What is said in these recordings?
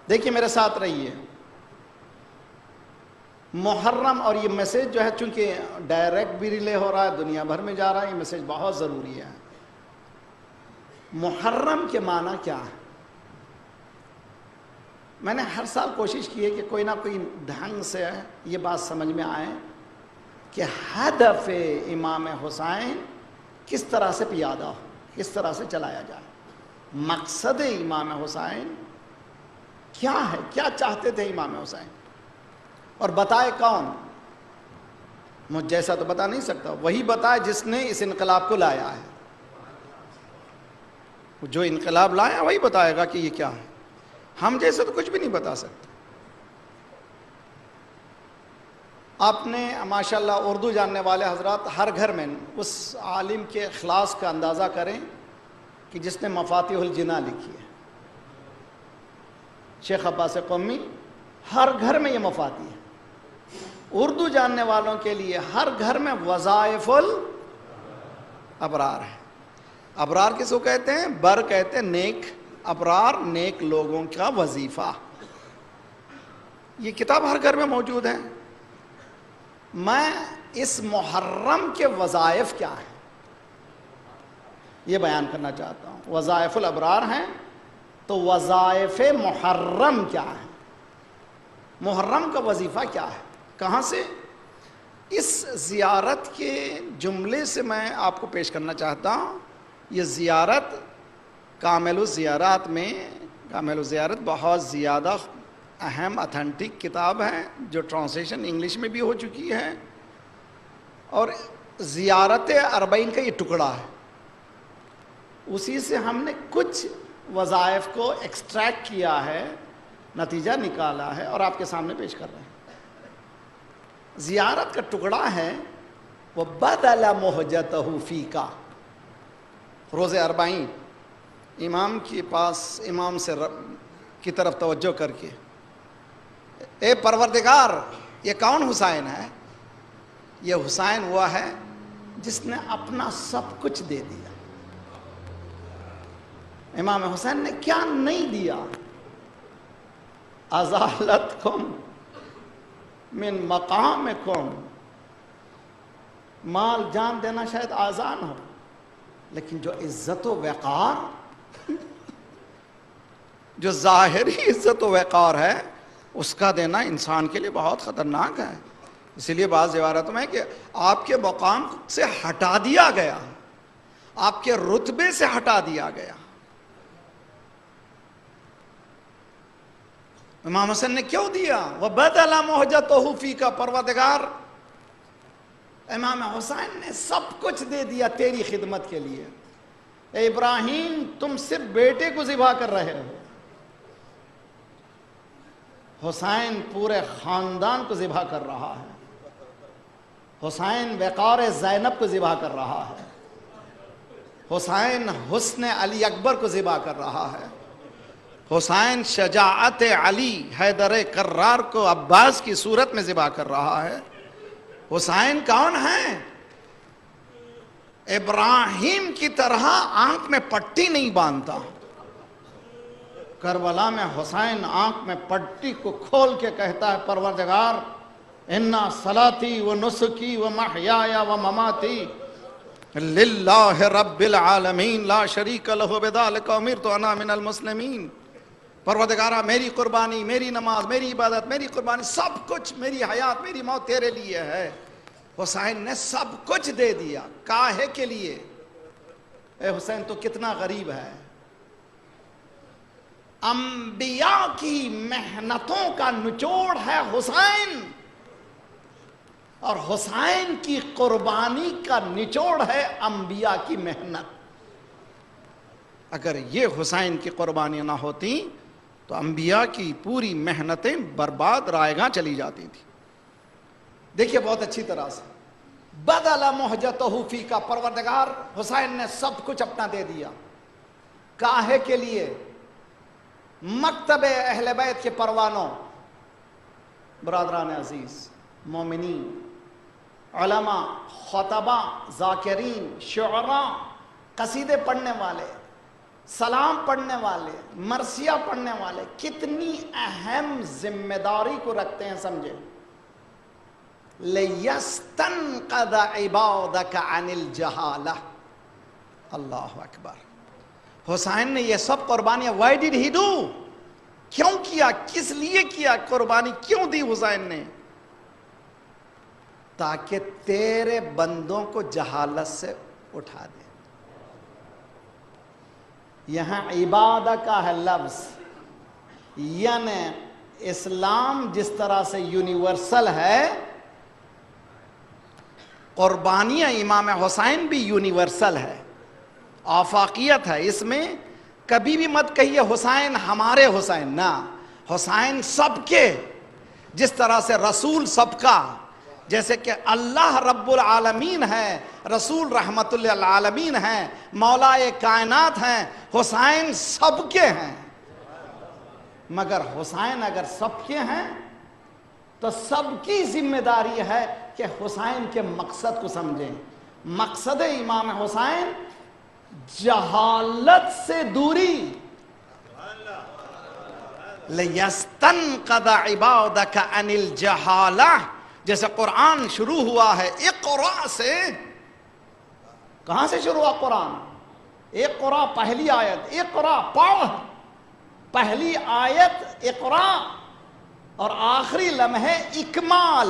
دیکھیے میرے ساتھ رہیے. محرم، اور یہ میسیج جو ہے چونکہ ڈائریکٹ بھی ریلے ہو رہا ہے، دنیا بھر میں جا رہا ہے، یہ میسیج بہت ضروری ہے. محرم کے معنی کیا ہے؟ میں نے ہر سال کوشش کی ہے کہ کوئی نہ کوئی ڈھنگ سے یہ بات سمجھ میں آئے کہ ہدف امام حسین کس طرح سے پیادہ ہو، کس طرح سے چلایا جائے. مقصد امام حسین کیا ہے، کیا چاہتے تھے امام حسین، اور بتائے کون؟ مجھ جیسا تو بتا نہیں سکتا، وہی بتائے جس نے اس انقلاب کو لایا ہے. جو انقلاب لایا وہی بتائے گا کہ یہ کیا ہے. ہم جیسے تو کچھ بھی نہیں بتا سکتے. آپ نے ماشاءاللہ اردو جاننے والے حضرات ہر گھر میں اس عالم کے اخلاص کا اندازہ کریں کہ جس نے مفاتیح الجناح لکھی ہے، شیخ عباس قمی. ہر گھر میں یہ مفاتیح ہے. اردو جاننے والوں کے لیے ہر گھر میں وظائف الابرار ہے. ابرار کس کو کہتے ہیں؟ بر کہتے ہیں نیک، ابرار نیک لوگوں کا وظیفہ. یہ کتاب ہر گھر میں موجود ہے. میں اس محرم کے وظائف کیا ہیں یہ بیان کرنا چاہتا ہوں. وظائف الابرار ہیں تو وظائف محرم کیا ہے؟ محرم کا وظیفہ کیا ہے؟ کہاں سے؟ اس زیارت کے جملے سے میں آپ کو پیش کرنا چاہتا ہوں. یہ زیارت کامل الزیارات میں، کامل الزیارت بہت زیادہ اہم اتھینٹک کتاب ہے جو ٹرانسلیشن انگلش میں بھی ہو چکی ہے، اور زیارت اربعین کا یہ ٹکڑا ہے. اسی سے ہم نے کچھ وظائف کو ایکسٹریکٹ کیا ہے، نتیجہ نکالا ہے اور آپ کے سامنے پیش کر رہے ہیں. زیارت کا ٹکڑا ہے وَبَدَلَ مُحْجَتَهُ فِيكَ. روز اربعین امام کے پاس، امام سے کی طرف توجہ کر کے، اے پروردگار یہ کون حسین ہے؟ یہ حسین ہوا ہے جس نے اپنا سب کچھ دے دیا. امام حسین نے کیا نہیں دیا؟ ازالتکم من مقامکم. مال جان دینا شاید آسان ہو، لیکن جو عزت و وقار، جو ظاہری عزت و وقار ہے، اس کا دینا انسان کے لیے بہت خطرناک ہے. اسی لیے بعض روایتوں میں کہ آپ کے مقام سے ہٹا دیا گیا، آپ کے رتبے سے ہٹا دیا گیا. امام حسین نے کیوں دیا؟ وَبَدَلَ مُحْجَتَهُ فِيكَ. پروردگار امام حسین نے سب کچھ دے دیا تیری خدمت کے لیے. اے ابراہیم تم صرف بیٹے کو ذبح کر رہے ہو، حسین پورے خاندان کو ذبح کر رہا ہے. حسین وقار زینب کو ذبح کر رہا ہے. حسین حسن علی اکبر کو ذبح کر رہا ہے. حسین شجاعت علی حیدر کرار کو عباس کی صورت میں ذبح کر رہا ہے. حسین کون ہے؟ ابراہیم کی طرح آنکھ میں پٹی نہیں باندھتا. کربلا میں حسین آنکھ میں پٹی کو کھول کے کہتا ہے پروردگار اِنَّا صَلَاتِي وَنُسُكِي وَمَحْيَايَ وَمَمَاتِي لِلَّهِ رَبِّ الْعَالَمِينَ لَا شَرِيكَ لَهُ بِذَلِكَ أُمِرْتُ أَنَا مِنَ الْمُسْلِمِينَ. پروردگارہ میری قربانی، میری نماز، میری عبادت، میری قربانی، سب کچھ، میری حیات، میری موت تیرے لیے ہے. حسین نے سب کچھ دے دیا. کاہے کے لیے؟ اے حسین تو کتنا غریب ہے. انبیاء کی محنتوں کا نچوڑ ہے حسین، اور حسین کی قربانی کا نچوڑ ہے انبیاء کی محنت. اگر یہ حسین کی قربانیاں نہ ہوتی تو انبیاء کی پوری محنتیں برباد رائیگاں چلی جاتی تھی. دیکھیے بہت اچھی طرح سے بدل محجتہ فیکا. پروردگار حسین نے سب کچھ اپنا دے دیا. کاہے کے لیے؟ مکتب اہل بیت کے پروانوں، برادران عزیز، مومنین، علماء، خطباء، ذاکرین، شعراء، قصیدے پڑھنے والے، سلام پڑھنے والے، مرثیہ پڑھنے والے کتنی اہم ذمہ داری کو رکھتے ہیں، سمجھے؟ لِيَسْتَنْقَذَ عِبَادَكَ عَنِ الْجَهَالَةِ. اللہ اکبر. حسین نے یہ سب قربانیاں why did he do؟ کیوں کیا؟ کس لیے کیا؟ قربانی کیوں دی حسین نے؟ تاکہ تیرے بندوں کو جہالت سے اٹھا دے. یہاں عبادہ کا ہے لفظ، یعنی اسلام جس طرح سے یونیورسل ہے، قربانیاں امام حسین بھی یونیورسل ہے، آفاقیت ہے. اس میں کبھی بھی مت کہیے حسین ہمارے حسین، نہ، حسین سب کے. جس طرح سے رسول سب کا، جیسے کہ اللہ رب العالمین ہے، رسول رحمت للعالمین ہیں، مولا کائنات ہیں، حسین سب کے ہیں. مگر حسین اگر سب کے ہیں تو سب کی ذمہ داری ہے کہ حسین کے مقصد کو سمجھیں. مقصد امام حسین جہالت سے دوری. لِيَسْتَنْقَذَ عِبَادَكَ عَنِ الْجَهَالَةِ. جیسے قرآن شروع ہوا ہے اقرا سے. کہاں سے شروع ہوا قرآن؟ اقرا، پہلی آیت اقرا، پڑھ. پہلی آیت اقرا اور آخری لمحے اکمال.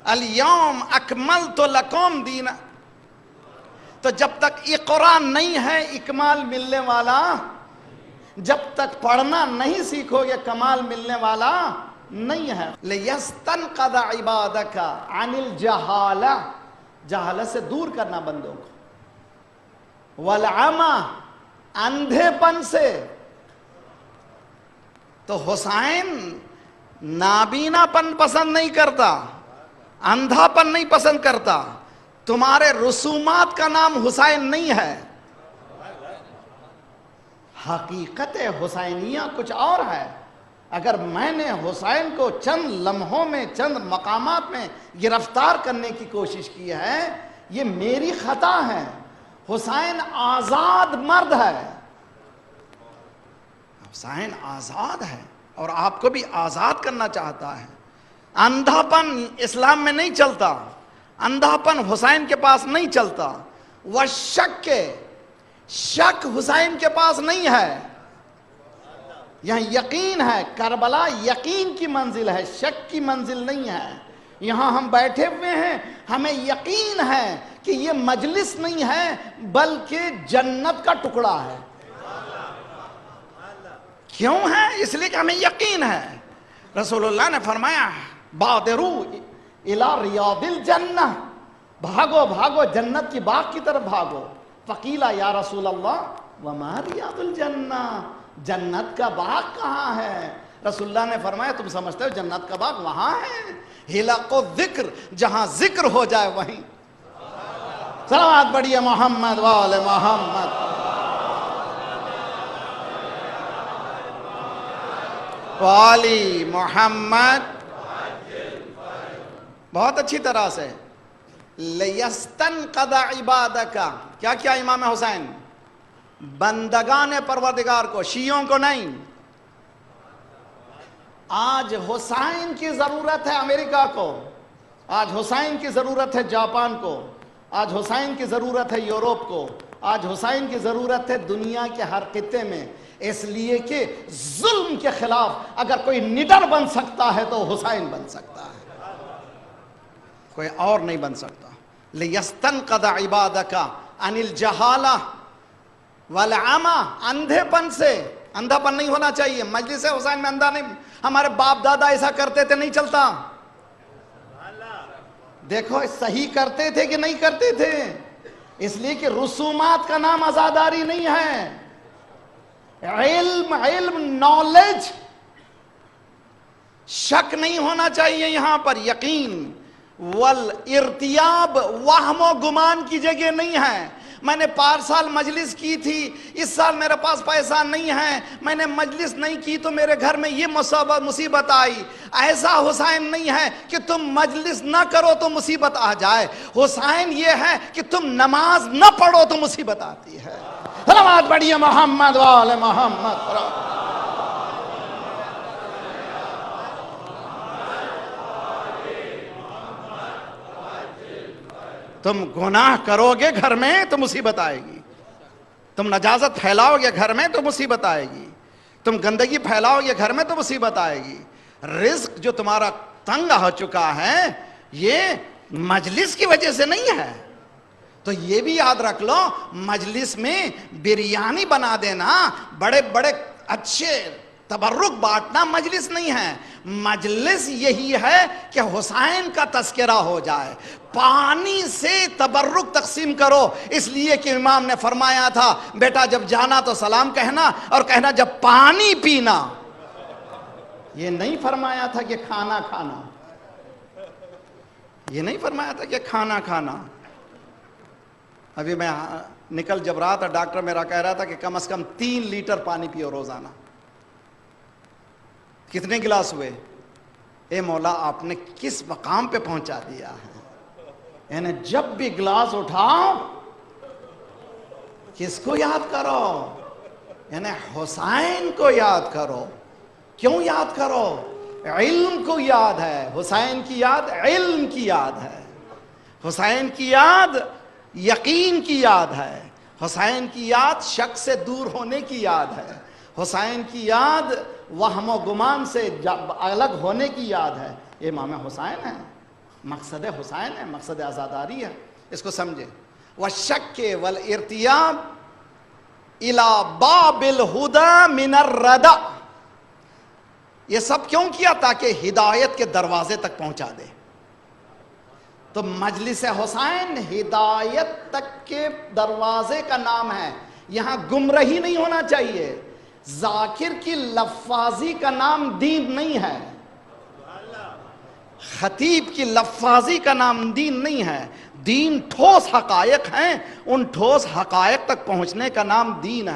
الیوم اکملت لکم دینا. تو جب تک اقرا نہیں ہے اکمال ملنے والا، جب تک پڑھنا نہیں سیکھو گے کمال ملنے والا نہیں ہے. لِيَسْتَنْقَذَ عِبَادَكَ عَنِ الْجَهَالَةِ. جہالت سے دور کرنا بندوں کو. وَالْعَمَى، اندھے پن سے. تو حسین نابینا پن پسند نہیں کرتا، اندھا پن نہیں پسند کرتا. تمہارے رسومات کا نام حسین نہیں ہے. حقیقت حسینیہ کچھ اور ہے. اگر میں نے حسین کو چند لمحوں میں، چند مقامات میں گرفتار کرنے کی کوشش کی ہے، یہ میری خطا ہے. حسین آزاد مرد ہے، حسین آزاد ہے اور آپ کو بھی آزاد کرنا چاہتا ہے. اندھا پن اسلام میں نہیں چلتا، اندھا پن حسین کے پاس نہیں چلتا. وشک، شک حسین کے پاس نہیں ہے. یہاں یقین ہے. کربلا یقین کی منزل ہے، شک کی منزل نہیں ہے. یہاں ہم بیٹھے ہوئے ہیں، ہمیں یقین ہے کہ یہ مجلس نہیں ہے بلکہ جنت کا ٹکڑا ہے. کیوں ہے؟ اس لیے کہ ہمیں یقین ہے. رسول اللہ نے فرمایا بادرو الی ریاض الجنہ، بھاگو بھاگو جنت کی باغ کی طرف بھاگو. فقیلا یا رسول اللہ وما ریاض الجنہ، جنت کا باغ کہاں ہے؟ رسول اللہ نے فرمایا تم سمجھتے ہو جنت کا باغ وہاں ہے، حلق الذکر، جہاں ذکر ہو جائے وہیں. صلوات پڑھیے محمد وآل محمد. والی محمد. بہت اچھی طرح سے. لِيَسْتَنْقَذَ عِبَادَكَ. کیا کیا امام حسین؟ بندگان پروردگار کو، شیعوں کو نہیں. آج حسین کی ضرورت ہے امریکہ کو، آج حسین کی ضرورت ہے جاپان کو، آج حسین کی ضرورت ہے یورپ کو، آج حسین کی ضرورت ہے دنیا کے ہر خطے میں. اس لیے کہ ظلم کے خلاف اگر کوئی نڈر بن سکتا ہے تو حسین بن سکتا ہے، کوئی اور نہیں بن سکتا. لِيَسْتَنْقَذَ عِبَادَكَ عَنِ الْجَهَالَةِ وَالْعَمَى، اندھے پن سے. اندھا پن نہیں ہونا چاہیے. مجلس حسین میں اندھا نہیں. ہمارے باپ دادا ایسا کرتے تھے، نہیں چلتا. دیکھو صحیح کرتے تھے کہ نہیں کرتے تھے. اس لیے کہ رسومات کا نام عزاداری نہیں ہے. علم نالج. شک نہیں ہونا چاہیے یہاں پر. یقین. والارتیاب، وہم و گمان کی جگہ نہیں ہے. میں نے 5 سال مجلس کی تھی، اس سال میرے پاس پیسہ نہیں ہے، میں نے مجلس نہیں کی تو میرے گھر میں یہ مصیبت آئی. ایسا حسین نہیں ہے کہ تم مجلس نہ کرو تو مصیبت آ جائے. حسین یہ ہے کہ تم نماز نہ پڑھو تو مصیبت آتی ہے. صلوات پڑھیے محمد وآل محمد. تم گناہ کرو گے گھر میں تو مصیبت آئے گی، تم نجاست پھیلاؤ گے گھر میں تو مصیبت آئے گی، تم گندگی پھیلاؤ گے گھر میں تو مصیبت آئے گی. رزق جو تمہارا تنگ ہو چکا ہے یہ مجلس کی وجہ سے نہیں ہے. تو یہ بھی یاد رکھ لو، مجلس میں بریانی بنا دینا، بڑے بڑے اچھے تبرک بانٹنا مجلس نہیں ہے. مجلس یہی ہے کہ حسین کا تذکرہ ہو جائے. پانی سے تبرک تقسیم کرو، اس لیے کہ امام نے فرمایا تھا بیٹا جب جانا تو سلام کہنا، اور کہنا جب پانی پینا. یہ نہیں فرمایا تھا کہ کھانا کھانا، یہ نہیں فرمایا تھا کہ کھانا کھانا. ابھی میں نکل جب رہا تھا، ڈاکٹر میرا کہہ رہا تھا کہ کم از کم 3 لیٹر پانی پیو روزانہ. کتنے گلاس ہوئے؟ اے مولا آپ نے کس مقام پہ پہنچا دیا ہے. یعنی جب بھی گلاس اٹھاؤ کس کو یاد کرو؟ یعنی حسین کو یاد کرو. کیوں یاد کرو؟ علم کو یاد ہے. حسین کی یاد علم کی یاد ہے، حسین کی یاد یقین کی یاد ہے، حسین کی یاد شک سے دور ہونے کی یاد ہے، حسین کی یاد وہم و گمان سے الگ ہونے کی یاد ہے. یہ امام حسین ہے، مقصد حسین ہے، مقصد عزاداری ہے. اس کو سمجھے. وَالشَّكِّ وَالْإِرْتِيَابِ إِلَى بَابِ الْهُدَى مِنَ الرَّدَى. یہ سب کیوں کیا؟ تاکہ ہدایت کے دروازے تک پہنچا دے. تو مجلس حسین ہدایت تک کے دروازے کا نام ہے. یہاں گمراہی نہیں ہونا چاہیے. ذاکر کی لفاظی کا نام دین نہیں ہے، خطیب کی لفاظی کا نام دین نہیں ہے. دین ٹھوس حقائق ہیں، ان ٹھوس حقائق تک پہنچنے کا نام دین ہے.